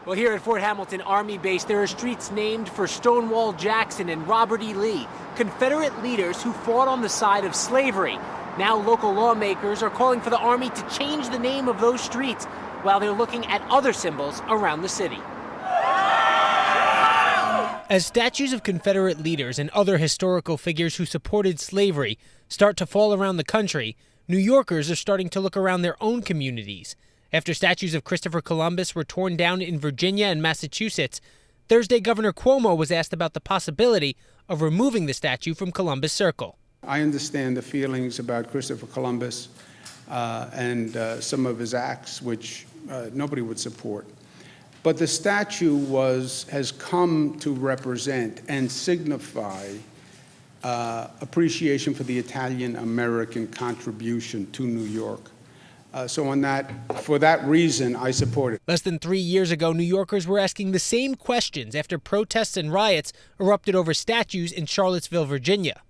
Well, here at Fort Hamilton Army Base, there are streets named for Stonewall Jackson and Robert E. Lee, Confederate leaders who fought on the side of slavery. Now local lawmakers are calling for the Army to change the name of those streets while they're looking at other symbols around the city. As statues of Confederate leaders and other historical figures who supported slavery start to fall around the country, New Yorkers are starting to look around their own communities. After statues of Christopher Columbus were torn down in Virginia and Massachusetts, Thursday Governor Cuomo was asked about the possibility of removing the statue from Columbus Circle. I understand the feelings about Christopher Columbus and some of his acts, which nobody would support. But the statue has come to represent and signify appreciation for the Italian-American contribution to New York. For that reason, I support it. Less than 3 years ago, New Yorkers were asking the same questions after protests and riots erupted over statues in Charlottesville, Virginia.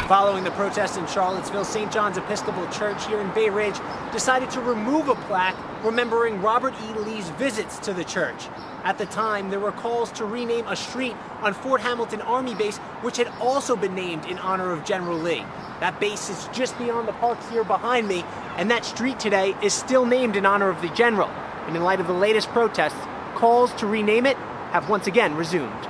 Following the protests in Charlottesville, St. John's Episcopal Church here in Bay Ridge decided to remove a plaque remembering Robert E. Lee's visits to the church. At the time, there were calls to rename a street on Fort Hamilton Army Base, which had also been named in honor of General Lee. That base is just beyond the parks here behind me, and that street today is still named in honor of the general. And in light of the latest protests, calls to rename it have once again resumed.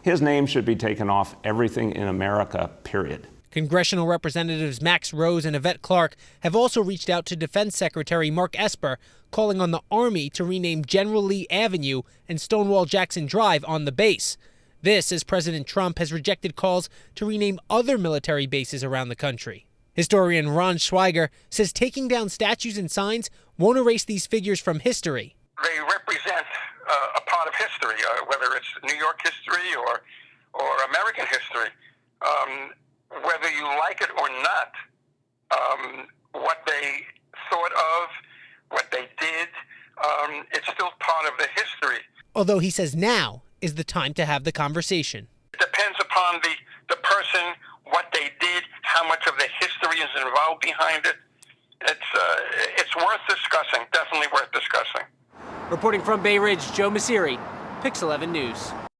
His name should be taken off everything in America, period. Congressional Representatives Max Rose and Yvette Clarke have also reached out to Defense Secretary Mark Esper, calling on the Army to rename General Lee Avenue and Stonewall Jackson Drive on the base. This as President Trump has rejected calls to rename other military bases around the country. Historian Ron Schweiger says taking down statues and signs won't erase these figures from history. They represent a part of history, whether it's New York history or American history. Whether you like it or not, what they thought of, what they did, it's still part of the history. Although he says now is the time to have the conversation. It depends upon the person, what they did, how much of the history is involved behind it. It's worth discussing, definitely worth discussing. Reporting from Bay Ridge, Joe Masiri, Pix 11 News.